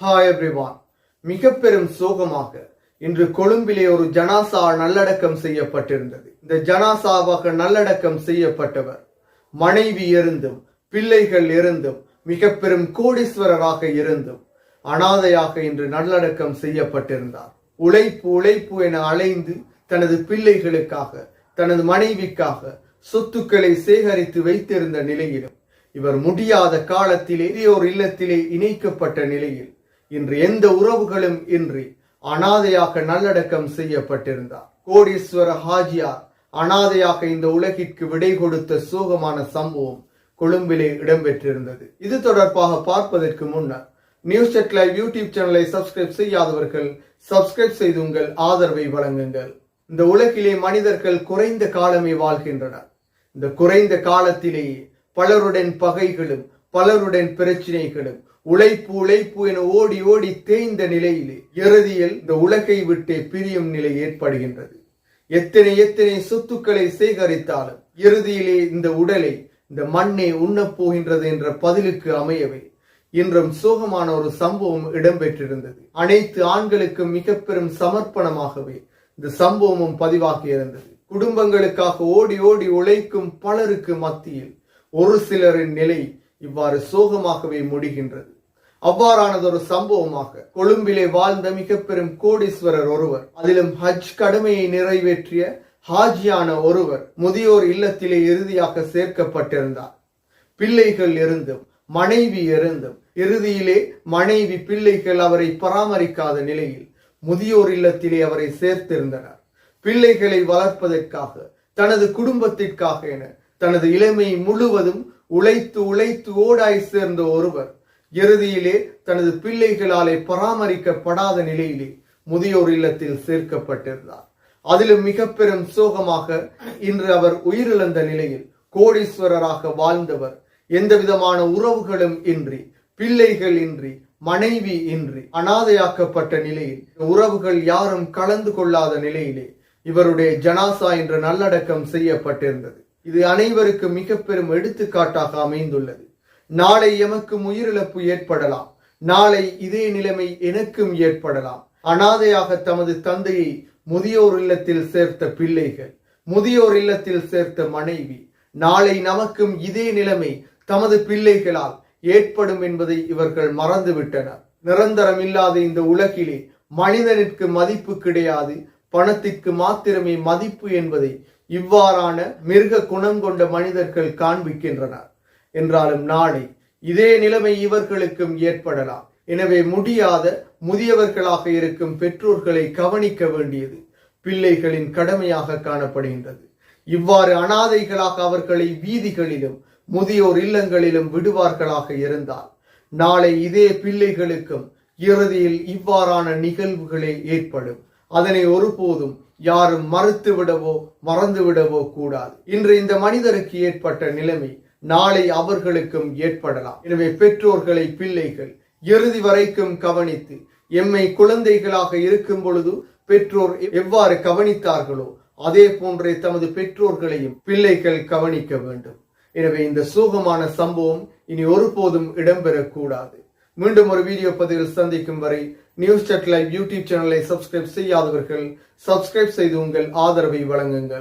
Hi everyone. மிக பெரும் சோகமாக இன்று கொழும்பிலே ஒரு ஜனாசா நல்லடக்கம் செய்யப்பட்டிருந்தது. இந்த ஜனாசாவாக நல்லடக்கம் செய்யப்பட்டவர் மனைவி இருந்தும் பிள்ளைகள் இருந்தும் மிக பெரும் கோடீஸ்வரராக இருந்தும் அனாதையாக இன்று நல்லடக்கம் செய்யப்பட்டிருந்தார். உழைப்பு உழைப்பு என அலைந்து தனது பிள்ளைகளுக்காக தனது மனைவிக்காக சொத்துக்களை சேகரித்து வைத்திருந்த நிலையிலும் இவர் முடியாத காலத்திலே ஒரு இல்லத்திலே இணைக்கப்பட்ட நிலையில் இன்று எந்த உறவுகளும் இன்றி அனாதையாக நல்லடக்கம் செய்யப்பட்டிருந்தார். கோடீஸ்வர ஹாஜியார் அனாதையாக இந்த உலகிற்கு விடை கொடுத்த சோகமான சம்பவம் கொழும்பிலே இடம்பெற்றிருந்தது. இது தொடர்பாக பார்ப்பதற்கு முன்னர் நியூஸ் செட் லைவ் யூடியூப் சேனலை சப்ஸ்கிரைப் செய்யாதவர்கள் சப்ஸ்கிரைப் செய்து உங்கள் ஆதரவை வழங்குங்கள். இந்த உலகிலே மனிதர்கள் குறைந்த காலமே வாழ்கின்றனர். இந்த குறைந்த காலத்திலேயே பலருடன் பகைகளும் பலருடன் பிரச்சனைகளும் உழைப்பு உழைப்பு என ஓடி ஓடி தேய்ந்த நிலையிலே இறுதியில் இந்த உலகை விட்டே பிரியும் நிலை ஏற்படுகின்றது. எத்தனை எத்தனை சொத்துக்களை சேகரித்தாலும் இறுதியிலே இந்த உடலை இந்த மண்ணை உண்ணப் போகின்றது என்ற பதிலுக்கு அமையவே இன்றும் சோகமான ஒரு சம்பவம் இடம்பெற்றிருந்தது. அனைத்து ஆண்களுக்கும் மிக பெரும் சமர்ப்பணமாகவே இந்த சம்பவமும் பதிவாகி இருந்தது. குடும்பங்களுக்காக ஓடி ஓடி உழைக்கும் பலருக்கு மத்தியில் ஒரு சிலரின் நிலை இவ்வாறு சோகமாகவே முடிகின்றது. அவ்வாறானதொரு சம்பவமாக கொழும்பிலே வாழ்ந்த மிக பெரும் கோடீஸ்வரர் ஒருவர், அதிலும் ஹஜ் கடமையை நிறைவேற்றிய ஹாஜியான ஒருவர் முதியோர் இல்லத்திலே இறுதியாக சேர்க்கப்பட்டிருந்தார். பிள்ளைகள் இருந்தும் மனைவி இருந்தும் இறுதியிலே மனைவி பிள்ளைகள் அவரை பராமரிக்காத நிலையில் முதியோர் இல்லத்திலே அவரை சேர்த்திருந்தனர். பிள்ளைகளை வளர்ப்பதற்காக தனது குடும்பத்திற்காக என தனது இளமை முழுவதும் உழைத்து உழைத்து ஓடாய் சேர்ந்த ஒருவர் இறுதியிலே தனது பிள்ளைகளாலே பராமரிக்கப்படாத நிலையிலே முதியோர் இல்லத்தில் சேர்க்கப்பட்டிருந்தார். அதிலும் மிக பெரும் சோகமாக இன்று அவர் உயிரிழந்த நிலையில் கோடீஸ்வரராக வாழ்ந்தவர் எந்த விதமான உறவுகளும் இன்றி பிள்ளைகள் இன்றி மனைவி இன்றி அனாதையாக்கப்பட்ட நிலையில் உறவுகள் யாரும் கலந்து கொள்ளாத நிலையிலே இவருடைய ஜனாசா என்ற நல்லடக்கம் செய்யப்பட்டிருந்தது. இது அனைவருக்கு மிக பெரும் எடுத்துக்காட்டாக அமைந்துள்ளது. நாளை எமக்கும் உயிரிழப்பு ஏற்படலாம், நாளை இதே நிலைமை எனக்கும் ஏற்படலாம். அனாதையாக தமது தந்தையை முதியோர் இல்லத்தில் சேர்த்த பிள்ளைகள், முதியோர் இல்லத்தில் சேர்த்த மனைவி, நாளை நமக்கும் இதே நிலைமை தமது பிள்ளைகளால் ஏற்படும் என்பதை இவர்கள் மறந்துவிட்டனர். நிரந்தரம் இல்லாத இந்த உலகிலே மனிதனுக்கு மதிப்பு கிடையாது, பணத்திற்கு மாத்திரமே மதிப்பு என்பதை இவ்வாறான மிருக குணம் கொண்ட மனிதர்கள் காண்பிக்கின்றனர். என்றாலும் நாளை இதே நிலைமை இவர்களுக்கும் ஏற்படலாம். எனவே முடியாத முதியவர்களாக இருக்கும் பெற்றோர்களை கவனிக்க வேண்டியது பிள்ளைகளின் கடமையாக காணப்படுகின்றது. இவ்வாறு அனாதைகளாக அவர்களை வீதிகளிலும் முதியோர் இல்லங்களிலும் விடுவார்களாக இருந்தால் நாளை இதே பிள்ளைகளுக்கும் இறுதியில் இவ்வாறான நிகழ்வுகளே ஏற்படும். அதனை ஒருபோதும் யாரும் மறுத்துவிடவோ மறந்துவிடவோ கூடாது. இன்று இந்த மனிதருக்கு ஏற்பட்ட நிலைமை நாளை அவர்களுக்கும் ஏற்படலாம். எனவே பெற்றோர்களை பிள்ளைகள் இறுதி வரைக்கும் கவனித்து எம்மை குழந்தைகளாக இருக்கும் பொழுது பெற்றோர் எவ்வாறு கவனித்தார்களோ அதே போன்றே தமது பெற்றோர்களையும் பிள்ளைகள் கவனிக்க வேண்டும். எனவே இந்த சோகமான சம்பவம் இனி ஒருபோதும் இடம்பெறக்கூடாது. மீண்டும் ஒரு வீடியோ பதிவில் சந்திக்கும் வரை நியூஸ் செட் லைவ் யூடியூப் சேனலை சப்ஸ்கிரைப் செய்யாதவர்கள் சப்ஸ்கிரைப் செய்து உங்கள் ஆதரவை வழங்குங்கள்.